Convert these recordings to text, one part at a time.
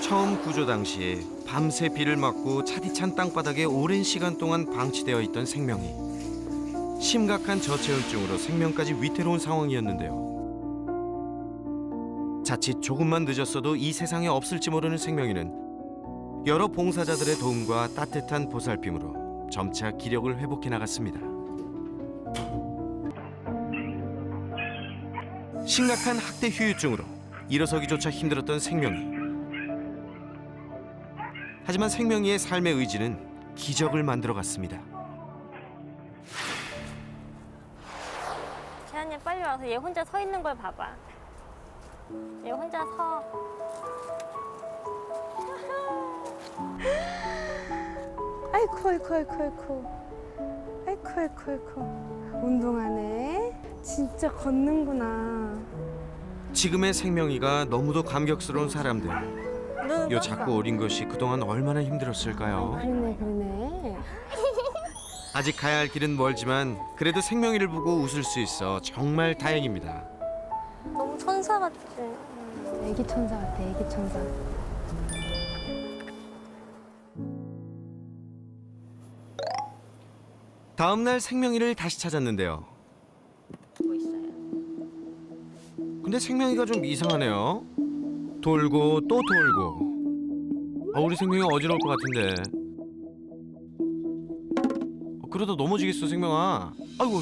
처음 구조 당시 밤새 비를 맞고 차디찬 땅바닥에 오랜 시간 동안 방치되어 있던 생명이 심각한 저체온증으로 생명까지 위태로운 상황이었는데요. 자칫 조금만 늦었어도 이 세상에 없을지 모르는 생명이는 여러 봉사자들의 도움과 따뜻한 보살핌으로 점차 기력을 회복해 나갔습니다. 심각한 학대 후유증으로 일어서기조차 힘들었던 생명이. 하지만 생명이의 삶의 의지는 기적을 만들어갔습니다. 재한이 빨리 와서 얘 혼자 서 있는 걸 봐봐. 얘 혼자 서. 아이쿠 아이쿠 아이쿠 아이쿠 아이쿠 아이쿠 아이쿠 운동하네. 진짜 걷는구나. 지금의 생명이가 너무도 감격스러운 사람들. 요 작고 어린 것이 그동안 얼마나 힘들었을까요? 그러네 그러네. 아직 가야 할 길은 멀지만 그래도 생명이를 보고 웃을 수 있어 정말 다행입니다. 너무 천사 같지? 애기 천사 같아 애기 천사. 다음 날 생명이를 다시 찾았는데요. 뭐 있어요? 근데 생명이가 좀 이상하네요. 돌고 또 돌고. 우리 생명이 어지러울 것 같은데. 그러다 넘어지겠어 생명아. 아이고.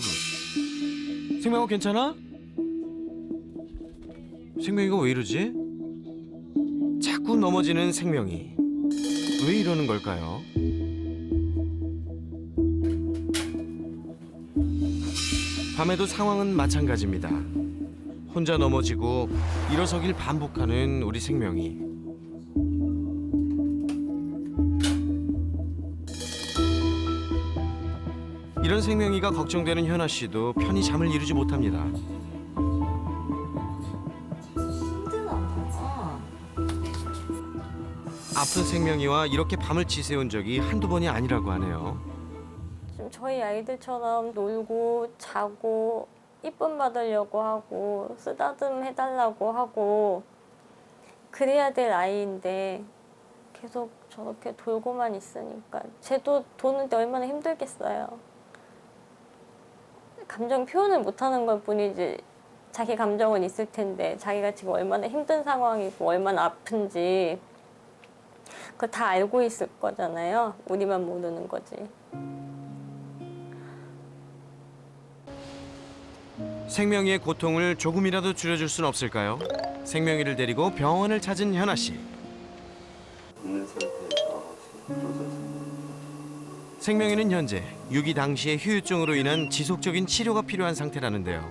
생명아 괜찮아? 생명이가 왜 이러지? 자꾸 넘어지는 생명이. 왜 이러는 걸까요? 밤에도 상황은 마찬가지입니다. 혼자 넘어지고 일어서길 반복하는 우리 생명이. 이런 생명이가 걱정되는 현아 씨도 편히 잠을 이루지 못합니다. 아픈 생명이와 이렇게 밤을 지새운 적이 한두 번이 아니라고 하네요. 좀 저희 아이들처럼 놀고 자고 이쁨 받으려고 하고 쓰다듬 해달라고 하고 그래야 될 아이인데 계속 저렇게 돌고만 있으니까 쟤도 도는데 얼마나 힘들겠어요. 감정 표현을 못하는 것 뿐이지 자기 감정은 있을 텐데 자기가 지금 얼마나 힘든 상황이고 얼마나 아픈지 그걸 다 알고 있을 거잖아요. 우리만 모르는 거지. 생명이의 고통을 조금이라도 줄여줄 순 없을까요? 생명이를 데리고 병원을 찾은 현아 씨. 생명이는 현재 유기 당시의 후유증으로 인한 지속적인 치료가 필요한 상태라는데요.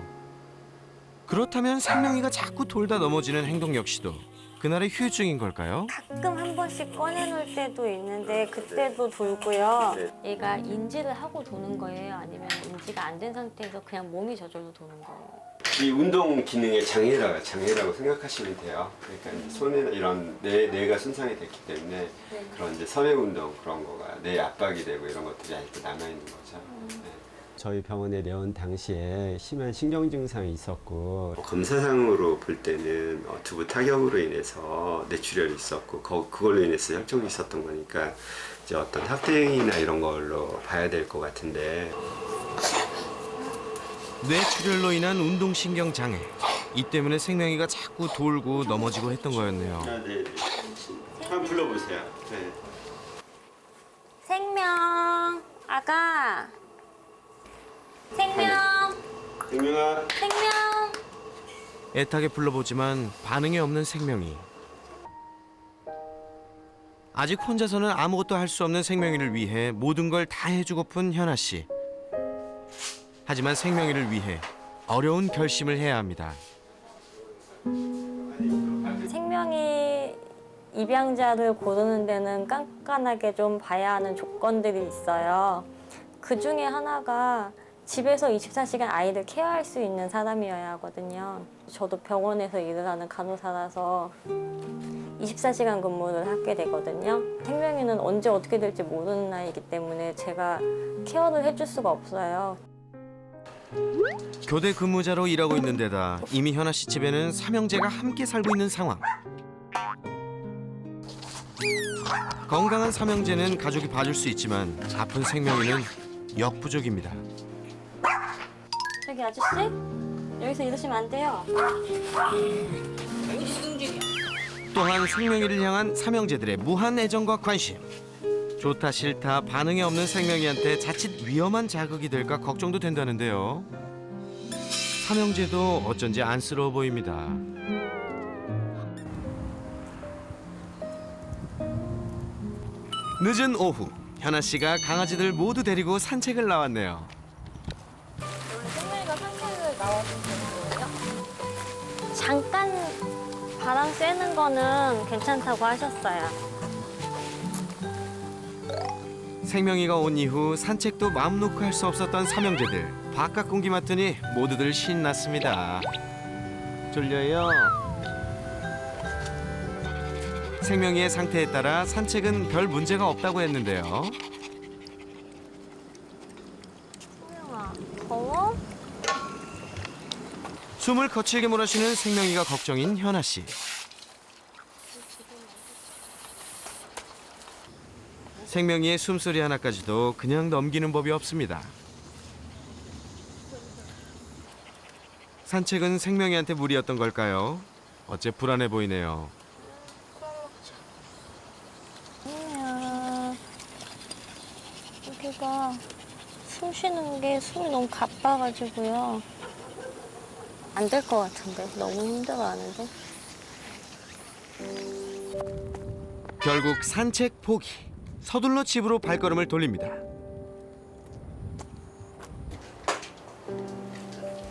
그렇다면 생명이가 자꾸 돌다 넘어지는 행동 역시도 그날의 후유증인 걸까요? 가끔 한 번씩 꺼내놓을 때도 있는데 그때도 돌고요. 얘가 인지를 하고 도는 거예요? 아니면 인지가 안 된 상태에서 그냥 몸이 저절로 도는 거예요? 이 운동 기능의 장애라고 생각하시면 돼요. 그러니까 이제 손에 이런 뇌가 손상이 됐기 때문에 그런 이제 선행 운동 그런 거가 뇌 압박이 되고 이런 것들이 아직도 남아 있는 거죠. 네. 저희 병원에 내온 당시에 심한 신경 증상이 있었고 검사상으로 볼 때는 두부 타격으로 인해서 뇌출혈이 있었고 그걸로 인해서 혈종이 있었던 거니까 이제 어떤 학대행위나 이런 걸로 봐야 될 것 같은데. 뇌출혈로 인한 운동신경 장애. 이 때문에 생명이가 자꾸 돌고 넘어지고 했던 거였네요. 네. 한번 불러보세요. 네. 생명 아가 생명 생명아. 생명 애타게 불러보지만 반응이 없는 생명이. 아직 혼자서는 아무것도 할 수 없는 생명이를 위해 모든 걸 다 해주고픈 현아 씨. 하지만 생명이를 위해 어려운 결심을 해야 합니다. 생명이 입양자를 고르는 데는 깐깐하게 좀 봐야 하는 조건들이 있어요. 그 중에 하나가 집에서 24시간 아이를 케어할 수 있는 사람이어야 하거든요. 저도 병원에서 일을 하는 간호사라서 24시간 근무를 하게 되거든요. 생명이는 언제 어떻게 될지 모르는 나이기 때문에 제가 케어를 해줄 수가 없어요. 교대 근무자로 일하고 있는 데다 이미 현아 씨 집에는 삼형제가 함께 살고 있는 상황. 건강한 삼형제는 가족이 봐줄 수 있지만 아픈 생명이는 역부족입니다. 저기 아저씨? 여기서 이러시면 안 돼요. 또한 생명이를 향한 삼형제들의 무한 애정과 관심. 좋다 싫다 반응이 없는 생명이한테 자칫 위험한 자극이 될까 걱정도 된다는데요. 삼형제도 어쩐지 안쓰러워 보입니다. 늦은 오후, 현아 씨가 강아지들 모두 데리고 산책을 나왔네요. 원래 생명이가 산책을 나와준 거예요? 잠깐 바람 쐬는 거는 괜찮다고 하셨어요. 생명이가 온 이후 산책도 마음 놓고 할 수 없었던 삼형제들. 바깥 공기 맡으니 모두들 신났습니다. 졸려요? 생명이의 상태에 따라 산책은 별 문제가 없다고 했는데요. 생명아, 더워? 숨을 거칠게 몰아쉬는 생명이가 걱정인 현아 씨. 생명이의 숨소리 하나까지도 그냥 넘기는 법이 없습니다. 산책은 생명이한테 무리였던 걸까요? 어째 불안해 보이네요. 생명아, 여기가 숨 쉬는 게 숨이 너무 가빠가지고요. 안 될 것 같은데, 너무 힘들어하는데. 결국 산책 포기. 서둘러 집으로 발걸음을 돌립니다.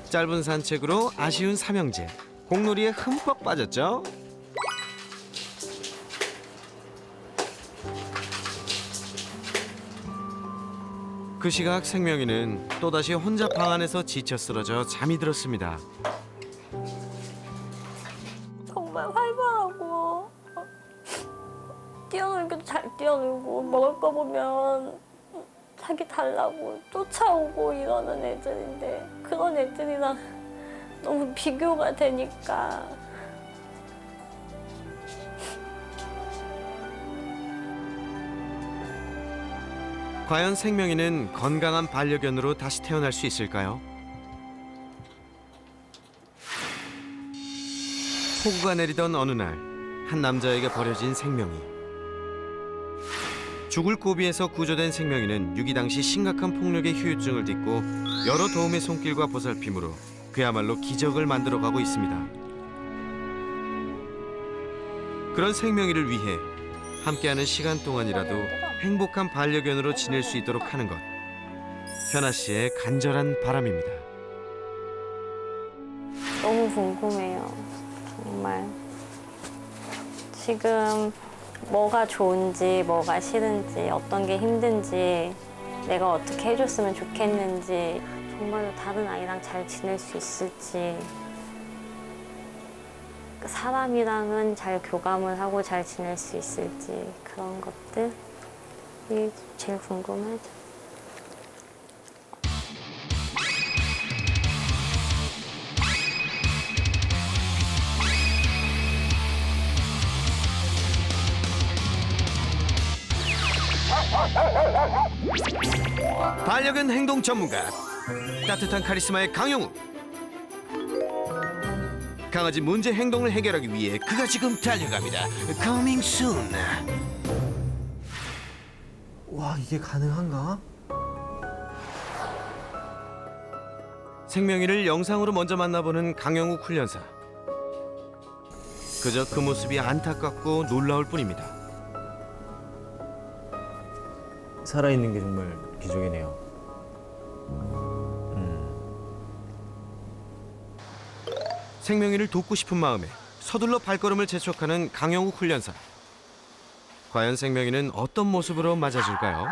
짧은 산책으로 아쉬운 삼형제. 공놀이에 흠뻑 빠졌죠? 그 시각 생명이는 또다시 혼자 방 안에서 지쳐 쓰러져 잠이 들었습니다. 정말 활발하고 뛰어놀기도 잘 뛰어놀고 먹을 거 보면 자기 달라고 쫓아오고 이러는 애들인데 그런 애들이랑 너무 비교가 되니까 과연 생명이는 건강한 반려견으로 다시 태어날 수 있을까요? 폭우가 내리던 어느 날, 한 남자에게 버려진 생명이. 죽을 고비에서 구조된 생명이는 유기 당시 심각한 폭력의 후유증을 딛고 여러 도움의 손길과 보살핌으로 그야말로 기적을 만들어가고 있습니다. 그런 생명이를 위해 함께하는 시간 동안이라도 행복한 반려견으로 지낼 수 있도록 하는 것. 현아 씨의 간절한 바람입니다. 너무 궁금해요. 정말 지금 뭐가 좋은지 뭐가 싫은지 어떤 게 힘든지 내가 어떻게 해줬으면 좋겠는지 정말로 다른 아이랑 잘 지낼 수 있을지 사람이랑은 잘 교감을 하고 잘 지낼 수 있을지 그런 것들이 제일 궁금하죠. 반려견 행동 전문가 따뜻한 카리스마의 강영욱. 강아지 문제 행동을 해결하기 위해 그가 지금 달려갑니다. Coming soon. 와, 이게 가능한가? 생명이를 영상으로 먼저 만나보는 강영욱 훈련사. 그저 그 모습이 안타깝고 놀라울 뿐입니다. 살아있는 게 정말 기적이네요. 생명이를 돕고 싶은 마음에 서둘러 발걸음을 재촉하는 강영욱 훈련사. 과연 생명이는 어떤 모습으로 맞아줄까요?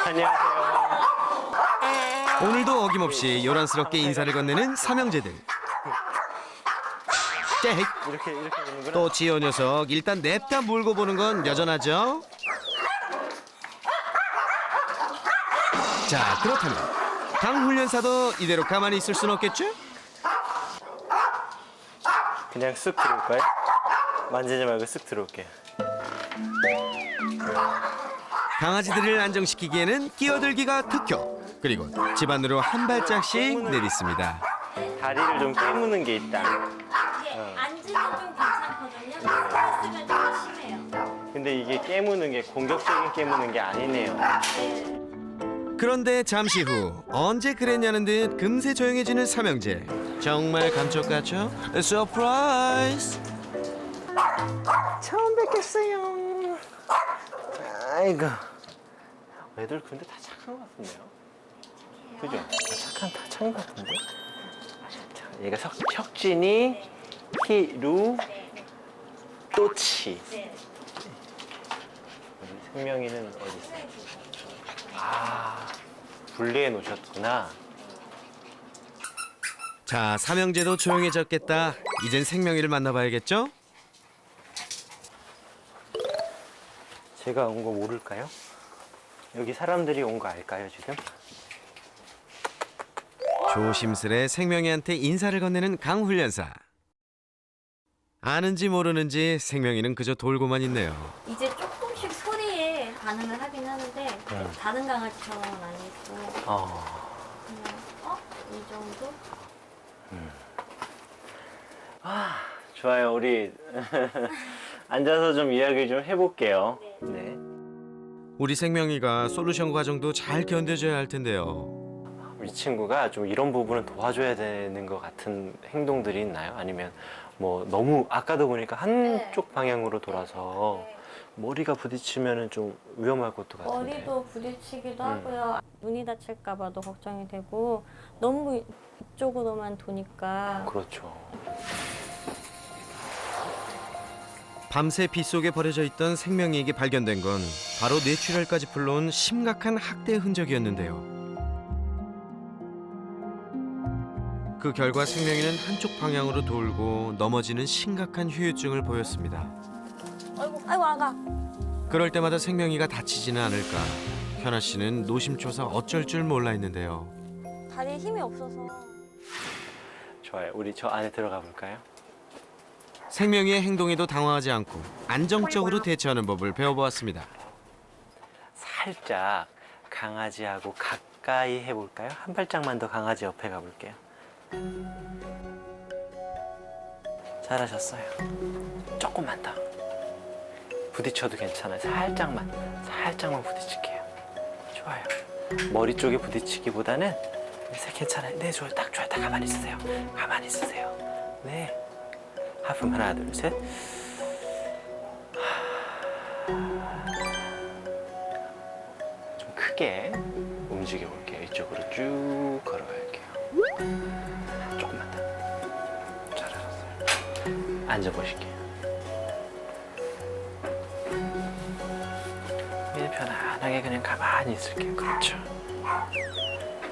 안녕하세요. 오늘도 어김없이 요란스럽게 인사를 건네는 삼형제들. 땡! 이렇게 되는구나. 또 지호 녀석 일단 냅다 물고 보는 건 여전하죠? 자, 그렇다면 강 훈련사도 이대로 가만히 있을 순 없겠죠? 그냥 쓱 들어올까요? 만지지 말고 쓱 들어올게요. 강아지들을 안정시키기에는 끼어들기가 특효. 그리고 집 안으로 한 발짝씩 내딛습니다. 다리를 좀 깨무는 게 있다. 앉으면 좀 괜찮거든요. 스트레스가 좀 심해요. 근데 이게 깨무는 게 공격적인 깨무는 게 아니네요. 그런데 잠시 후 언제 그랬냐는 듯 금세 조용해지는 삼형제. 정말 감쪽 같죠? 서프라이즈! 처음 뵙겠어요. 아이고. 애들 근데 다 착한 것 같은데요? 그죠? 다 착한 것 같은데? 자, 얘가 혁진이, 희루, 또치. 우리 생명이는 어디 있어요? 아, 분리해 놓으셨구나. 자, 삼형제도 조용해졌겠다. 이젠 생명이를 만나봐야겠죠? 제가 온 거 모를까요? 여기 사람들이 온 거 알까요, 지금? 조심스레 생명이한테 인사를 건네는 강훈련사. 아는지 모르는지 생명이는 그저 돌고만 있네요. 이제 조금씩 소리에 반응을 하긴 하는데 다른 강아지처럼은 아니고 그냥 이 정도? 좋아요. 우리 앉아서 좀 이야기 좀 해볼게요. 네. 우리 생명이가 솔루션 과정도 잘 견뎌줘야 할 텐데요. 우리 친구가 좀 이런 부분은 도와줘야 되는 것 같은 행동들이 있나요? 아니면 뭐 너무 아까도 보니까 한쪽 방향으로 돌아서 머리가 부딪히면은 좀 위험할 것도 같은데. 머리도 부딪히기도 하고요. 눈이 다칠까 봐도 걱정이 되고 너무 이쪽으로만 도니까 그렇죠. 밤새 빗속에 버려져 있던 생명이에게 발견된 건 바로 뇌출혈까지 불러온 심각한 학대 흔적이었는데요. 그 결과 생명이는 한쪽 방향으로 돌고 넘어지는 심각한 후유증을 보였습니다. 아이고 아가. 그럴 때마다 생명이가 다치지는 않을까. 현아 씨는 노심초사 어쩔 줄 몰라 했는데요. 다리에 힘이 없어서. 좋아요. 우리 저 안에 들어가 볼까요? 생명이의 행동에도 당황하지 않고 안정적으로 대처하는 법을 배워보았습니다. 살짝 강아지하고 가까이 해볼까요? 한 발짝만 더 강아지 옆에 가볼게요. 잘하셨어요. 조금만 더. 부딪혀도 괜찮아요. 살짝만 부딪힐게요. 좋아요. 머리 쪽에 부딪히기보다는 괜찮아요. 네, 좋아요. 딱 좋아요. 딱 가만히 있으세요. 가만히 있으세요. 네. 하품 하나, 둘, 셋. 좀 크게 움직여 볼게요. 이쪽으로 쭉 걸어갈게요. 조금만 더. 잘하셨어요. 앉아 보실게요. 그냥 편안하게 그냥 가만히 있을게요. 그렇죠.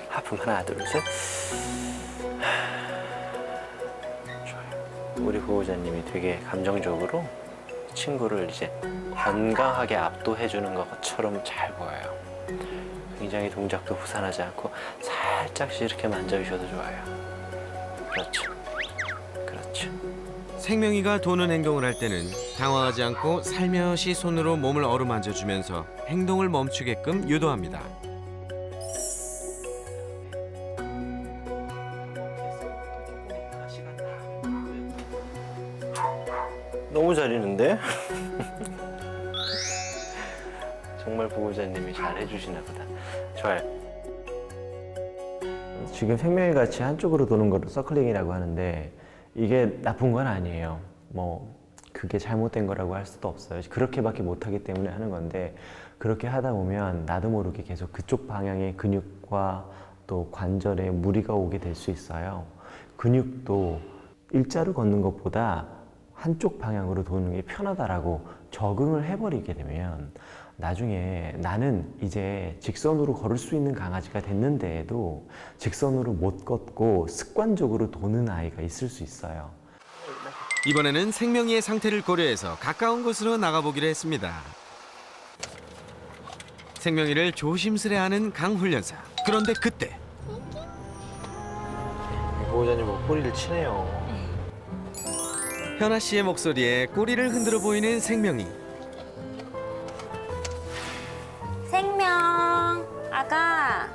하품 하나, 둘, 셋. 우리 보호자님이 되게 감정적으로 친구를 이제 건강하게 압도해 주는 것처럼 잘 보여요. 굉장히 동작도 부산하지 않고 살짝씩 이렇게 만져주셔도 좋아요. 그렇죠. 그렇죠. 생명이가 도는 행동을 할 때는 당황하지 않고 살며시 손으로 몸을 어루만져주면서 행동을 멈추게끔 유도합니다. 너무 잘했는데? 정말 보호자님이 잘 해주시나 보다. 좋아요. 지금 생명이 같이 한쪽으로 도는 거를 서클링이라고 하는데 이게 나쁜 건 아니에요. 뭐 그게 잘못된 거라고 할 수도 없어요. 그렇게밖에 못하기 때문에 하는 건데 그렇게 하다 보면 나도 모르게 계속 그쪽 방향의 근육과 또 관절에 무리가 오게 될 수 있어요. 근육도 일자로 걷는 것보다 한쪽 방향으로 도는 게 편하다라고 적응을 해버리게 되면 나중에 나는 이제 직선으로 걸을 수 있는 강아지가 됐는데도 직선으로 못 걷고 습관적으로 도는 아이가 있을 수 있어요. 이번에는 생명이의 상태를 고려해서 가까운 곳으로 나가보기로 했습니다. 생명이를 조심스레 하는 강훈련사. 그런데 그때 보호자님 뭐 꼬리를 치네요. 현아 씨의 목소리에 꼬리를 흔들어 보이는 생명이. 생명, 아가.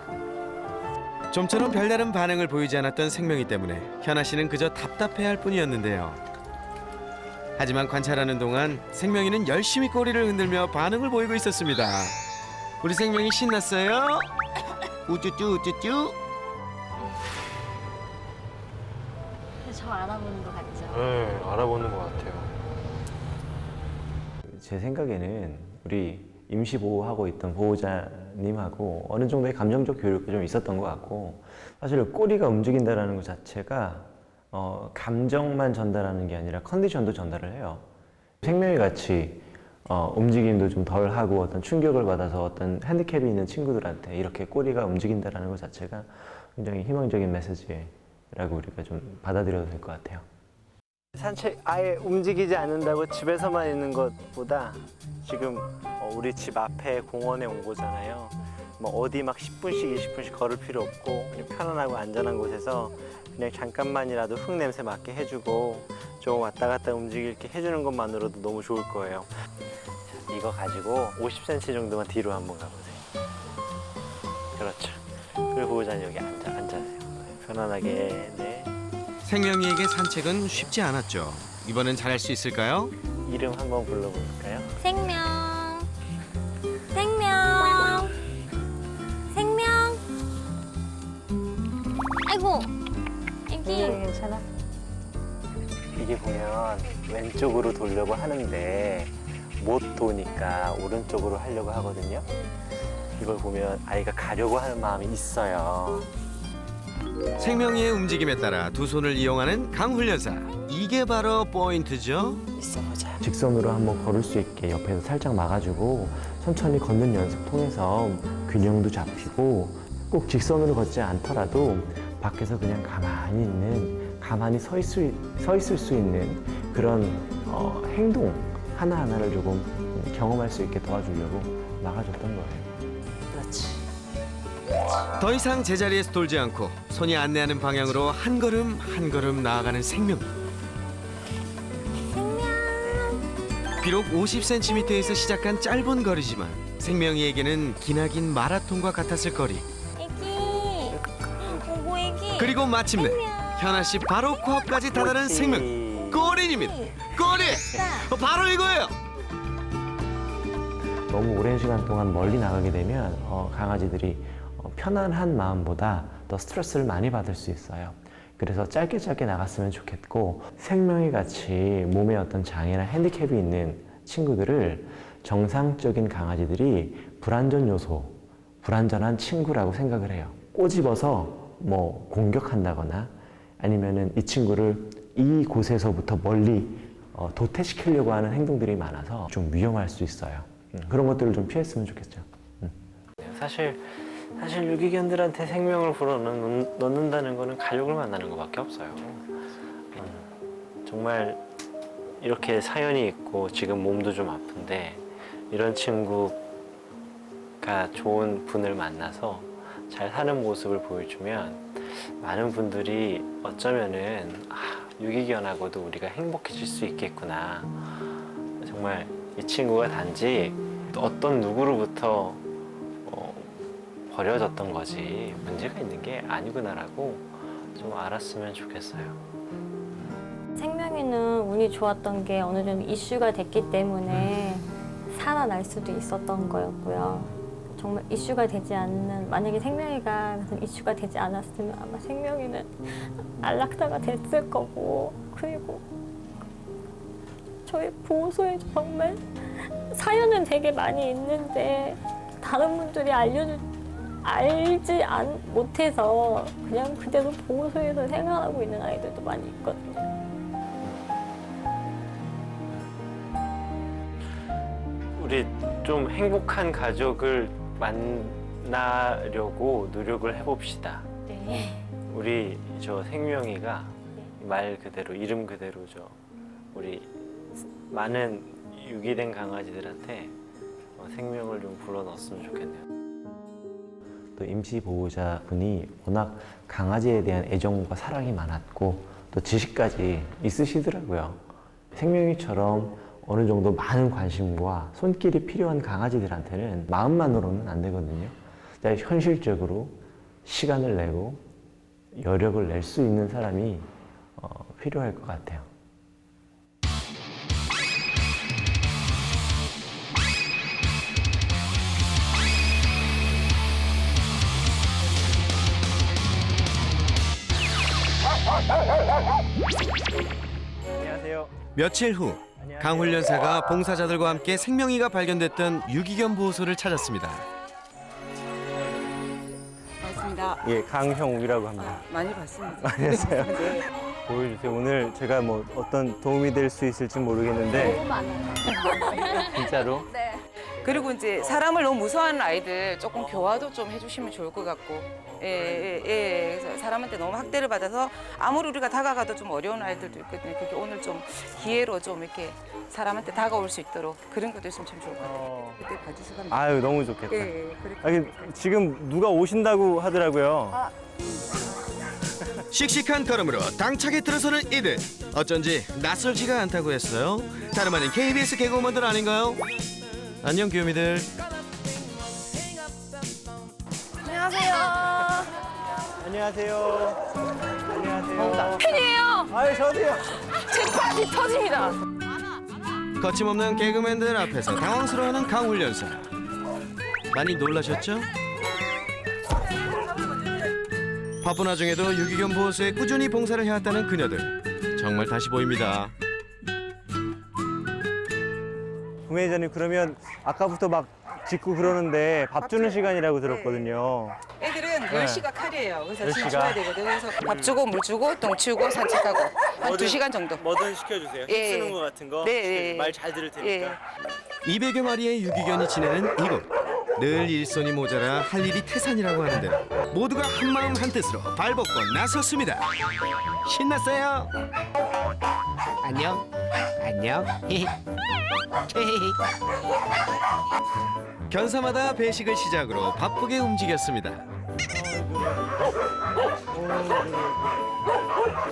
좀처럼 별다른 반응을 보이지 않았던 생명이 때문에 현아 씨는 그저 답답해할 뿐이었는데요. 하지만 관찰하는 동안 생명이는 열심히 꼬리를 흔들며 반응을 보이고 있었습니다. 우리 생명이 신났어요. 우쭈쭈 우쭈쭈. 저 알아보는 것 같죠? 네, 알아보는 것 같아요. 제 생각에는 우리 임시 보호하고 있던 보호자님하고 어느 정도의 감정적 교류가 좀 있었던 것 같고, 사실 꼬리가 움직인다는 것 자체가 감정만 전달하는 게 아니라 컨디션도 전달을 해요. 생명이 같이 움직임도 좀 덜 하고 어떤 충격을 받아서 어떤 핸디캡이 있는 친구들한테 이렇게 꼬리가 움직인다는 것 자체가 굉장히 희망적인 메시지라고 우리가 좀 받아들여도 될 것 같아요. 산책 아예 움직이지 않는다고 집에서만 있는 것보다 지금 우리 집 앞에 공원에 온 거잖아요. 뭐 어디 막 10분씩 20분씩 걸을 필요 없고 그냥 편안하고 안전한 곳에서 그냥 잠깐만이라도 흙 냄새 맡게 해주고 좀 왔다 갔다 움직이게 해주는 것만으로도 너무 좋을 거예요. 이거 가지고 50cm 정도만 뒤로 한번 가보세요. 그렇죠. 그리고 보호자님 여기 앉아세요. 편안하게. 네. 생명이에게 산책은 쉽지 않았죠. 이번엔 잘할 수 있을까요? 이름 한번 불러볼까요? 생명, 생명, 생명. 아이고, 애기. 괜찮아? 이게 보면 왼쪽으로 돌려고 하는데 못 도니까 오른쪽으로 하려고 하거든요. 이걸 보면 아이가 가려고 하는 마음이 있어요. 생명이의 움직임에 따라 두 손을 이용하는 강훈련사. 이게 바로 포인트죠. 있어보자. 직선으로 한번 걸을 수 있게 옆에서 살짝 막아주고 천천히 걷는 연습 통해서 균형도 잡히고, 꼭 직선으로 걷지 않더라도 밖에서 그냥 가만히 서 있을 수 있는 그런 행동 하나하나를 조금 경험할 수 있게 도와주려고 막아줬던 거예요. 그렇지. 더 이상 제자리에서 돌지 않고 손이 안내하는 방향으로 한 걸음 한 걸음 나아가는 생명. 비록 50cm에서 시작한 짧은 거리지만 생명이에게는 기나긴 마라톤과 같았을 거리. 애기. 오고 애기. 그리고 마침내 현아 씨 바로 코앞까지 다다른 생명. 꼬리입니다. 꼬리. 바로 이거예요. 너무 오랜 시간 동안 멀리 나가게 되면 강아지들이 편안한 마음보다 더 스트레스를 많이 받을 수 있어요. 그래서 짧게 나갔으면 좋겠고, 생명이 같이 몸에 어떤 장애나 핸디캡이 있는 친구들을 정상적인 강아지들이 불안전한 친구라고 생각을 해요. 꼬집어서 뭐 공격한다거나 아니면은 이 친구를 이 곳에서부터 멀리 도태시키려고 하는 행동들이 많아서 좀 위험할 수 있어요. 그런 것들을 좀 피했으면 좋겠죠. 사실 유기견들한테 생명을 불어넣는다는 거는 가족을 만나는 것밖에 없어요. 정말 이렇게 사연이 있고 지금 몸도 좀 아픈데 이런 친구가 좋은 분을 만나서 잘 사는 모습을 보여주면 많은 분들이 어쩌면은 유기견하고도 우리가 행복해질 수 있겠구나. 정말 이 친구가 단지 어떤 누구로부터 버려졌던 거지 문제가 있는 게 아니구나라고 좀 알았으면 좋겠어요. 생명이는 운이 좋았던 게 어느 정도 이슈가 됐기 때문에 살아날 수도 있었던 거였고요. 정말 이슈가 되지 않는, 만약에 생명이가 이슈가 되지 않았으면 아마 생명이는 안락사가 됐을 거고, 그리고 저희 보호소에 정말 사연은 되게 많이 있는데 다른 분들이 알지 못해서 그냥 그대로 보호소에서 생활하고 있는 아이들도 많이 있거든요. 우리 좀 행복한 가족을 만나려고 노력을 해봅시다. 네. 우리 저 생명이가 말 그대로 이름 그대로 우리 많은 유기된 강아지들한테 생명을 좀 불어넣었으면 좋겠네요. 또 임시 보호자분이 워낙 강아지에 대한 애정과 사랑이 많았고 또 지식까지 있으시더라고요. 생명이처럼 어느 정도 많은 관심과 손길이 필요한 강아지들한테는 마음만으로는 안 되거든요. 현실적으로 시간을 내고 여력을 낼 수 있는 사람이 필요할 것 같아요. 안녕하세요. 며칠 후 강훈련사가 봉사자들과 함께 생명이가 발견됐던 유기견 보호소를 찾았습니다. 맞습니다. 예, 강형욱이라고 합니다. 많이 봤습니다. 안녕하세요. 네. 보여주세요. 오늘 제가 뭐 어떤 도움이 될 수 있을지 모르겠는데 너무 많아요. 진짜로 그리고 이제 사람을 너무 무서워하는 아이들 조금 교화도 좀 해주시면 좋을 것 같고, 그래서 사람한테 너무 학대를 받아서 아무리 우리가 다가가도 좀 어려운 아이들도 있거든요. 그게 오늘 좀 기회로 좀 이렇게 사람한테 다가올 수 있도록 그런 것도 있으면 참 좋을 것 같아요. 그때 봐주시면 아유 너무 좋겠다. 그렇게 아니, 지금 누가 오신다고 하더라고요. 씩씩한 걸음으로 당차게 들어서는 이들. 어쩐지 낯설지가 않다고 했어요. 다름 아닌 KBS 개그우먼들 아닌가요? 안녕 귀요미들. 안녕하세요. 안녕하세요. 안녕하세요. 팬이에요. 아유 저도요. 제 팔이 터집니다. 거침없는 개그맨들 앞에서 당황스러워하는 강훈련사. 많이 놀라셨죠? 바쁜 와중에도 유기견 보호소에 꾸준히 봉사를 해왔다는 그녀들. 정말 다시 보입니다. 구매자님 그러면 아까부터 막 짖고 그러는데 밥 주는 시간이라고 들었거든요. 애들은 네. 10시가 칼이에요. 그래서 10시가? 집 줘야 되거든요. 그래서 밥 주고 물 주고 똥 치우고 산책하고 한 2시간 정도. 뭐든 시켜주세요. 예. 쓰는 거 같은 거. 네, 예. 말 잘 들을 테니까. 200여 마리의 유기견이 지내는 이곳. 늘 일손이 모자라 할 일이 태산이라고 하는데 모두가 한마음 한뜻으로 발벗고 나섰습니다. 신났어요. 안녕. 안녕. 견사마다 배식을 시작으로 바쁘게 움직였습니다.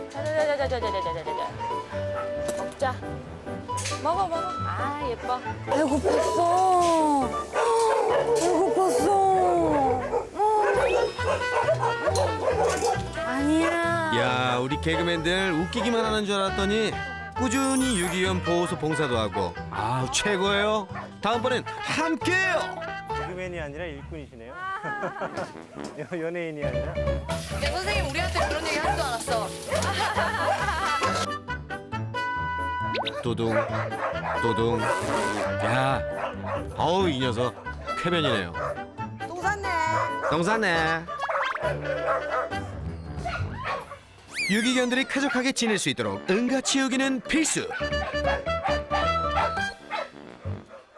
자자자자자자자자자자. 먹자. 먹어. 아 예뻐. 배고팠어. 아니야. 야, 우리 개그맨들 웃기기만 하는 줄 알았더니 꾸준히 유기견 보호소 봉사도 하고 아 최고예요. 다음번엔 함께해요. 개그맨이 아니라 일꾼이시네요. 연예인이 아니라. 야 선생님 우리한테 그런 얘기 할 줄 알았어. 도둥 도둥. 야, 어우 이 녀석 쾌변이네요. 똥 쌌네. 유기견들이 쾌적하게 지낼 수 있도록 응가 치우기는 필수.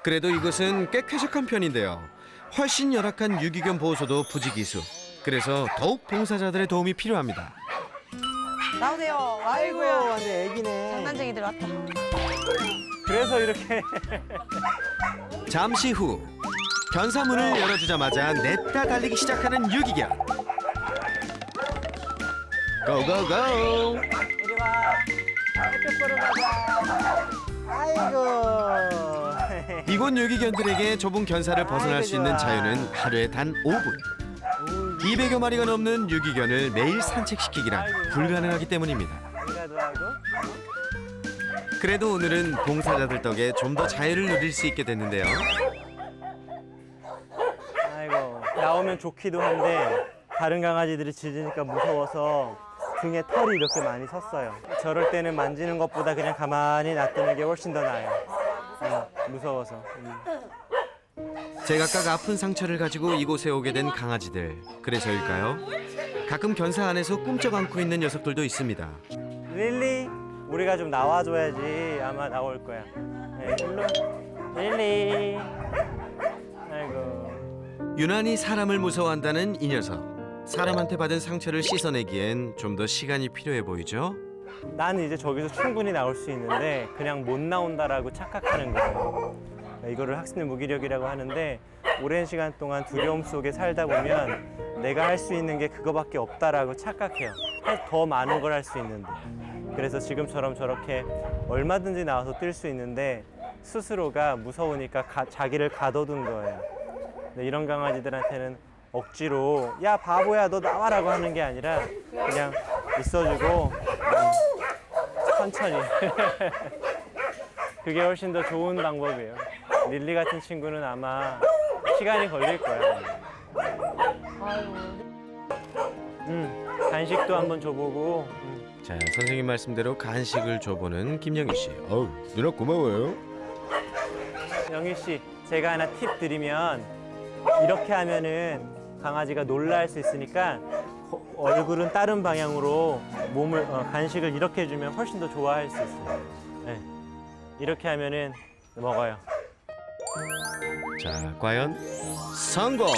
그래도 이곳은 꽤 쾌적한 편인데요. 훨씬 열악한 유기견 보호소도 부지기수. 그래서 더욱 봉사자들의 도움이 필요합니다. 나오세요. 아이고야, 완전 애기네. 장난쟁이들 왔다. 그래서 이렇게. 잠시 후 견사문을 열어주자마자 냈다 달리기 시작하는 유기견. 고고고. 이리 와. 햇볕 보러 가자. 아이고. 이곳 유기견들에게 좁은 견사를 벗어날 수 있는 자유는 하루에 단 5분. 200여 마리가 넘는 유기견을 매일 산책시키기란 불가능하기 때문입니다. 그래도 오늘은 봉사자들 덕에 좀 더 자유를 누릴 수 있게 됐는데요. 아이고. 나오면 좋기도 한데 다른 강아지들이 짖으니까 무서워서 등에 털이 이렇게 많이 섰어요. 저럴 때는 만지는 것보다 그냥 가만히 놔두는 게 훨씬 더 나아요. 무서워서. 제각각 아픈 상처를 가지고 이곳에 오게 된 강아지들. 그래서일까요? 가끔 견사 안에서 꿈쩍 안고 있는 녀석들도 있습니다. 릴리, 우리가 좀 나와줘야지 아마 나올 거야. 네, 일로. 릴리. 아이고. 유난히 사람을 무서워한다는 이 녀석. 사람한테 받은 상처를 씻어내기엔 좀 더 시간이 필요해 보이죠? 나는 이제 저기서 충분히 나올 수 있는데 그냥 못 나온다라고 착각하는 거예요. 이거를 학습의 무기력이라고 하는데 오랜 시간 동안 두려움 속에 살다 보면 내가 할 수 있는 게 그거밖에 없다라고 착각해요. 더 많은 걸 할 수 있는데. 그래서 지금처럼 저렇게 얼마든지 나와서 뛸 수 있는데 스스로가 무서우니까 자기를 가둬둔 거예요. 근데 이런 강아지들한테는 억지로 야 바보야 너 나와라고 하는 게 아니라 그냥 있어주고 천천히 그게 훨씬 더 좋은 방법이에요. 릴리 같은 친구는 아마 시간이 걸릴 거야. 간식도 한번 줘보고. 자, 선생님 말씀대로 간식을 줘보는 김영희 씨. 어우, 누나 고마워요. 영희 씨, 제가 하나 팁 드리면 이렇게 하면은 강아지가 놀랄 수 있으니까 얼굴은 다른 방향으로 몸을 간식을 이렇게 주면 훨씬 더 좋아할 수 있어요. 네. 이렇게 하면은 먹어요. 자, 과연 성공!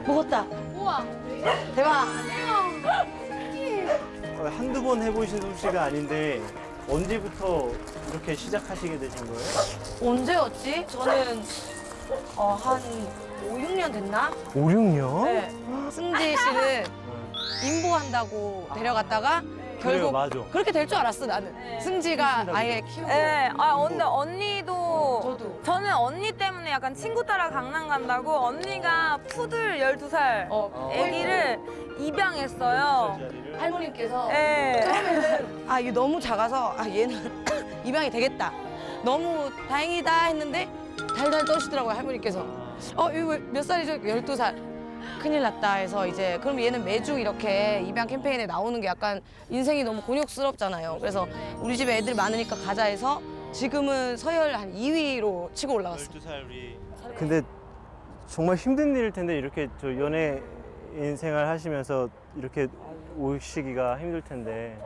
먹었다. 우와. 대박. 한두 번 해보신 솜씨가 아닌데 언제부터 이렇게 시작하시게 되신 거예요? 언제였지? 저는 한 5, 6년 됐나? 5, 6년? 네. 승지 씨를 인보한다고 데려갔다가 그래요, 결국 맞아. 그렇게 될 줄 알았어 나는. 승지가 아예 키우고. 네, 근데 언니도 저도. 저는 언니 때문에 약간 친구 따라 강남 간다고 언니가 푸들 12살 아기를 입양했어요. 할머님께서 네. 처음에는 이게 너무 작아서 얘는 입양이 되겠다. 너무 다행이다 했는데 달달 떠시더라고요 할머니께서. 이거 몇 살이죠? 12살. 큰일 났다 해서 이제 그럼 얘는 매주 이렇게 입양 캠페인에 나오는 게 약간 인생이 너무 곤욕스럽잖아요. 그래서 우리 집에 애들 많으니까 가자 해서 지금은 서열 한 2위로 치고 올라갔어요. 12살 우리. 근데 정말 힘든 일일 텐데 이렇게 저 연예인 생활 하시면서 이렇게 오시기가 힘들 텐데.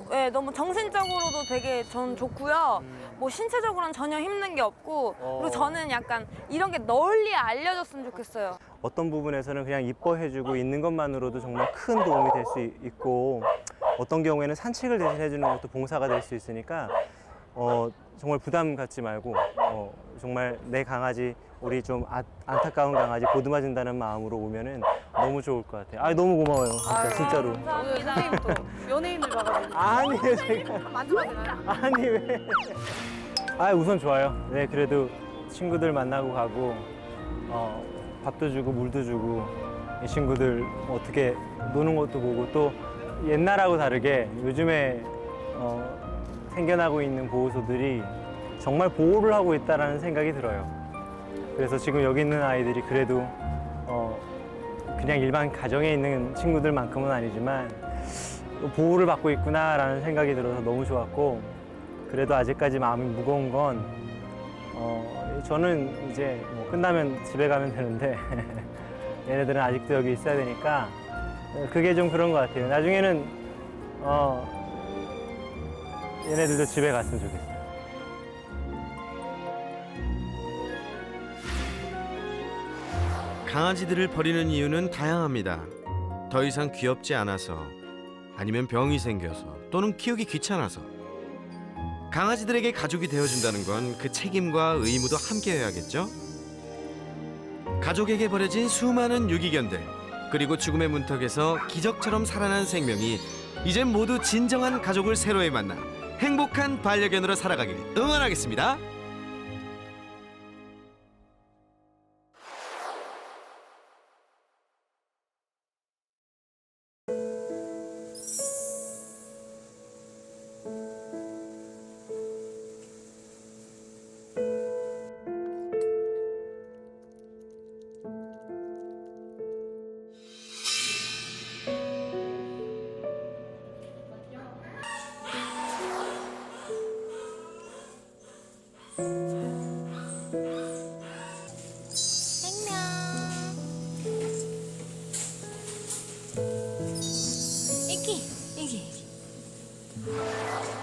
네, 너무 정신적으로도 되게 전 좋고요. 뭐 신체적으로는 전혀 힘든 게 없고 그리고 저는 약간 이런 게 널리 알려졌으면 좋겠어요. 어떤 부분에서는 그냥 이뻐해주고 있는 것만으로도 정말 큰 도움이 될 수 있고 어떤 경우에는 산책을 대신 해주는 것도 봉사가 될 수 있으니까 정말 부담 갖지 말고 정말 내 강아지 우리 좀 안타까운 강아지 보듬어준다는 마음으로 오면은 너무 좋을 것 같아요. 너무 고마워요. 진짜로. 오늘 선생님 또 연예인을 봐가지고. 아니에요 제가. 만져봐도 되나요? 아니 왜? 우선 좋아요. 네 그래도 친구들 만나고 가고 밥도 주고 물도 주고 이 친구들 어떻게 노는 것도 보고 또 옛날하고 다르게 요즘에 생겨나고 있는 보호소들이 정말 보호를 하고 있다는 생각이 들어요. 그래서 지금 여기 있는 아이들이 그래도 그냥 일반 가정에 있는 친구들만큼은 아니지만 보호를 받고 있구나라는 생각이 들어서 너무 좋았고 그래도 아직까지 마음이 무거운 건 저는 이제 뭐 끝나면 집에 가면 되는데 얘네들은 아직도 여기 있어야 되니까 그게 좀 그런 것 같아요. 나중에는 얘네들도 집에 갔으면 좋겠어요. 강아지들을 버리는 이유는 다양합니다. 더 이상 귀엽지 않아서, 아니면 병이 생겨서, 또는 키우기 귀찮아서. 강아지들에게 가족이 되어준다는 건 그 책임과 의무도 함께해야겠죠? 가족에게 버려진 수많은 유기견들, 그리고 죽음의 문턱에서 기적처럼 살아난 생명이 이젠 모두 진정한 가족을 새로이 만나 행복한 반려견으로 살아가길 응원하겠습니다.